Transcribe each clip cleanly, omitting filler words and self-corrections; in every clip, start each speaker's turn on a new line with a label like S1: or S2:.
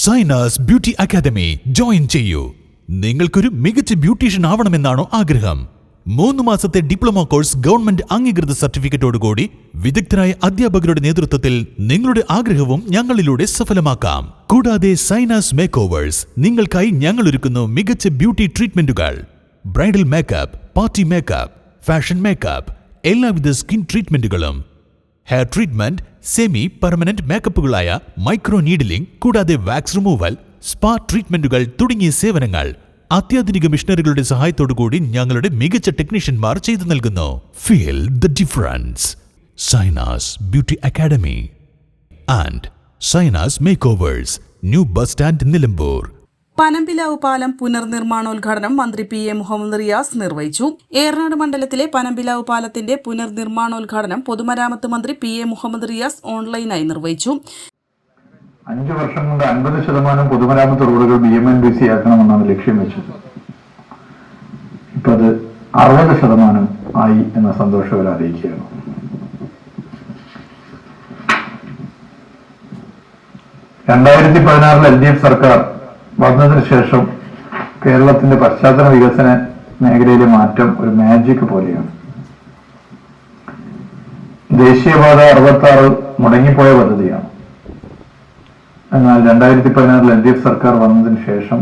S1: Sainas beauty academy join ചെയ്യൂ. നിങ്ങൾക്കൊരു മികച്ച ബ്യൂട്ടീഷ്യൻ ആവണമെന്നാണോ ആഗ്രഹം? 3 മാസത്തെ ഡിപ്ലോമ കോഴ്സ് ഗവൺമെന്റ് അംഗീകൃത സർട്ടിഫിക്കറ്റോടുകൂടി വിദഗ്ധരായ അധ്യാപകരുടെ നേതൃത്വത്തിൽ നിങ്ങളുടെ ആഗ്രഹവും ഞങ്ങളിലൂടെ സഫലമാക്കാം. കൂടാതെ സൈനാസ് മേക്ക് ഓവേഴ്സ് നിങ്ങൾക്കായി ഞങ്ങൾ ഒരുക്കുന്നു മികച്ച ബ്യൂട്ടി ട്രീറ്റ്മെന്റുകൾ. Bridal makeup, party makeup, fashion makeup, എല്ലാവിധ സ്കിൻ ട്രീറ്റ്മെന്റുകളും, ഹെയർ ട്രീറ്റ്മെന്റ്, സെമി പെർമനന്റ് മേക്കപ്പുകളായ മൈക്രോ നീഡിലിംഗ്, കൂടാതെ വാക്സ് റിമൂവൽ, സ്പാ ട്രീറ്റ്മെന്റുകൾ തുടങ്ങിയ സേവനങ്ങൾ അത്യാധുനിക മിഷനറികളുടെ സഹായത്തോടുകൂടി ഞങ്ങളുടെ മികച്ച ടെക്നീഷ്യന്മാർ ചെയ്തു നൽകുന്നു. Feel the difference. Zainas beauty academy and Zainas makeovers, new bus stand, Nilambur.
S2: Panambilavu പാലം പുനർനിർമ്മാണോദ്ഘാടനം മന്ത്രി പി.എ. മുഹമ്മദ് റിയാസ് നിർവഹിച്ചു. ഏറനാട് മണ്ഡലത്തിലെ പനമ്പിലാവ് പാലത്തിന്റെ പുനർനിർമ്മാണോദ്ഘാടനം പൊതുമരാമത്ത് മന്ത്രി പി.എ. മുഹമ്മദ് റിയാസ് ഓൺലൈനായി നിർവഹിച്ചു.
S3: 5 വർഷം കൊണ്ട് 50% പൊതുമരാമത്ത് റോഡുകൾ BMNBC ആക്കണമെന്നാണ് ലക്ഷ്യം വെച്ചത്. ഇപ്പൊ അത് 60% ആയി എന്ന സന്തോഷവരെ അറിയിക്കുകയാണ്. LDF സർക്കാർ വന്നതിന് ശേഷം കേരളത്തിന്റെ പശ്ചാത്തല വികസന മേഖലയിലെ മാറ്റം ഒരു മാജിക് പോലെയാണ്. ദേശീയപാത 66 മുടങ്ങിപ്പോയ പദ്ധതിയാണ്. എന്നാൽ 2016 LDF സർക്കാർ വന്നതിന് ശേഷം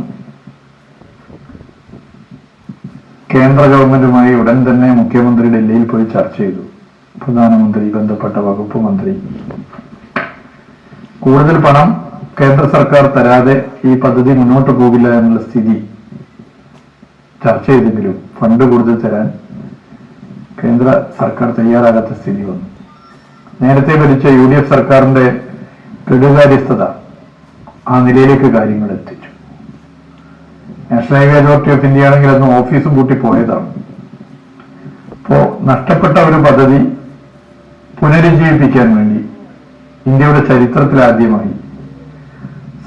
S3: കേന്ദ്ര ഗവൺമെന്റുമായി ഉടൻ തന്നെ മുഖ്യമന്ത്രി ഡൽഹിയിൽ പോയി ചർച്ച ചെയ്തു. പ്രധാനമന്ത്രി, ബന്ധപ്പെട്ട വകുപ്പ് മന്ത്രി കൂടുതൽ പണം കേന്ദ്ര സർക്കാർ തരാതെ ഈ പദ്ധതി മുന്നോട്ട് പോകില്ല എന്നുള്ള സ്ഥിതി ചർച്ച ചെയ്തെങ്കിലും ഫണ്ട് കൂടുതൽ തരാൻ കേന്ദ്ര സർക്കാർ തയ്യാറാകാത്ത സ്ഥിതി വന്നു. നേരത്തെ ഭരിച്ച UDF സർക്കാരിന്റെ കെടുകാര്യസ്ഥത ആ നിലയിലേക്ക് കാര്യങ്ങൾ എത്തിച്ചു. National highway authority of India ആണെങ്കിൽ അന്ന് ഓഫീസും കൂട്ടി പോയതാണ്. അപ്പോ നഷ്ടപ്പെട്ട ഒരു പദ്ധതി പുനരുജ്ജീവിപ്പിക്കാൻ വേണ്ടി ഇന്ത്യയുടെ ചരിത്രത്തിൽ ആദ്യമായി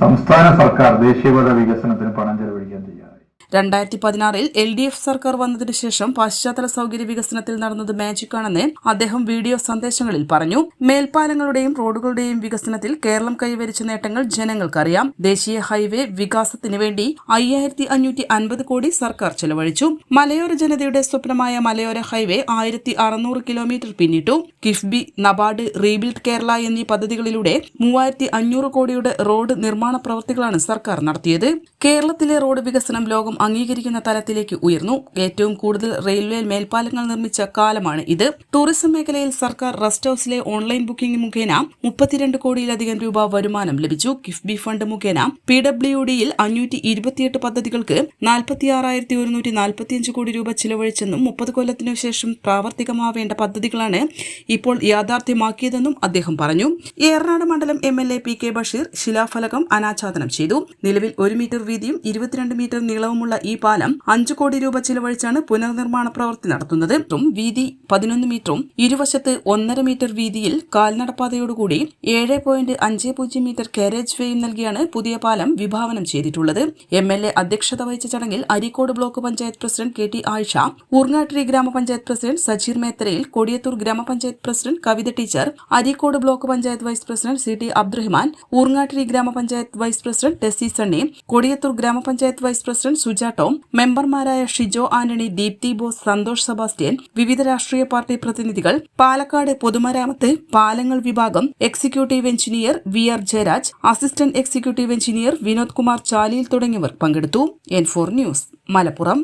S3: സംസ്ഥാന സർക്കാർ ദേശീയപാത വികസനത്തിന് പണം ചെലവഴിക്കാൻ തയ്യാറായി.
S2: 2016 LDF സർക്കാർ വന്നതിനു ശേഷം പശ്ചാത്തല സൗകര്യ വികസനത്തിൽ നടന്നത് മാജിക്കാണെന്ന് അദ്ദേഹം വീഡിയോ സന്ദേശങ്ങളിൽ പറഞ്ഞു. മേൽപ്പാലങ്ങളുടെയും റോഡുകളുടെയും വികസനത്തിൽ കേരളം കൈവരിച്ച നേട്ടങ്ങൾ ജനങ്ങൾക്കറിയാം. ദേശീയ ഹൈവേ വികാസത്തിന് വേണ്ടി 5550 കോടി സർക്കാർ ചെലവഴിച്ചു. മലയോര ജനതയുടെ സ്വപ്നമായ മലയോര ഹൈവേ 1600 കിലോമീറ്റർ പിന്നിട്ടു. കിഫ്ബി, നബാർഡ്, റീബിൽഡ് കേരള എന്നീ പദ്ധതികളിലൂടെ 3500 കോടിയുടെ റോഡ് നിർമ്മാണ പ്രവൃത്തികളാണ് സർക്കാർ നടത്തിയത്. കേരളത്തിലെ റോഡ് വികസനം ലോകം അംഗീകരിക്കുന്ന തലത്തിലേക്ക് ഉയർന്നു. ഏറ്റവും കൂടുതൽ റെയിൽവേ മേൽപ്പാലങ്ങൾ നിർമ്മിച്ച കാലമാണ് ഇത്. ടൂറിസം മേഖലയിൽ സർക്കാർ റെസ്റ്റ് ഹൌസിലെ ഓൺലൈൻ ബുക്കിംഗ് മുഖേന 32 കോടിയിലധികം രൂപ വരുമാനം ലഭിച്ചു. കിഫ്ബി ഫണ്ട് മുഖേന PWDയിൽ 528 പദ്ധതികൾക്ക് 46,145 കോടി രൂപ ചിലവഴിച്ചെന്നും 30 കൊല്ലത്തിനു ശേഷം പ്രാവർത്തികമാവേണ്ട പദ്ധതികളാണ് ഇപ്പോൾ യാഥാർത്ഥ്യമാക്കിയതെന്നും അദ്ദേഹം പറഞ്ഞു. ഏറനാട് മണ്ഡലം MLA P.K. ബഷീർ ശിലാഫലകം അനാച്ഛാദനം ചെയ്തു. നിലവിൽ 1 മീറ്റർ വീതിയും 22 മീറ്റർ നീളവുമുള്ള ഈ പാലം 5 കോടി രൂപ ചിലവഴിച്ചാണ് പുനർനിർമ്മാണ പ്രവൃത്തി നടത്തുന്നത്. വീതി 11 മീറ്ററും ഇരുവശത്ത് 1.5 മീറ്റർ വീതിയിൽ കാൽനടപ്പാതയോടുകൂടി 7.50 മീറ്റർ കാരേജ് വേയും നൽകിയാണ് പുതിയ പാലം വിഭാവനം ചെയ്തിട്ടുള്ളത്. MLA അധ്യക്ഷത വഹിച്ച ചടങ്ങിൽ Areekode block panchayat president KT Ayisha, Urangattiri ഗ്രാമപഞ്ചായത്ത് പ്രസിഡന്റ് സജീർ മേത്തരയിൽ, കൊടിയത്തൂർ ഗ്രാമപഞ്ചായത്ത് president Kavitha teacher, Areekode block panchayat vice president CT Abdurahman, Urangattiri ഗ്രാമപഞ്ചായത്ത് വൈസ് പ്രസിഡന്റ് ടെസ്സി സണ്ണി, കൊടിയത്തൂർ ഗ്രാമപഞ്ചായത്ത് വൈസ് പ്രസിഡന്റ് സുജ ടോം, മെമ്പർമാരായ ഷിജോ ആന്റണി, ദീപ്തി ബോസ്, സന്തോഷ് സെബാസ്റ്റ്യൻ, വിവിധ രാഷ്ട്രീയ പാർട്ടി പ്രതിനിധികൾ, പാലക്കാട് പൊതുമരാമത്ത് പാലങ്ങൾ വിഭാഗം executive engineer VR Jayaraj, assistant executive engineer Vinod Kumar Chaliyil തുടങ്ങിയവർ പങ്കെടുത്തു. N4 news, Malappuram.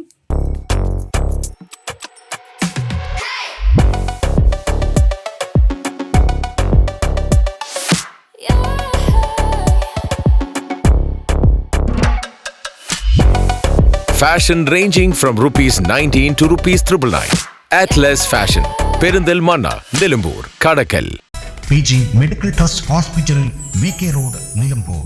S4: Fashion ranging from ₹19 to ₹999. Atlas Fashion, Perindalmanna, Nilambur, Kadakal.
S5: PG Medical Trust Hospital, VK Road, Nilambur.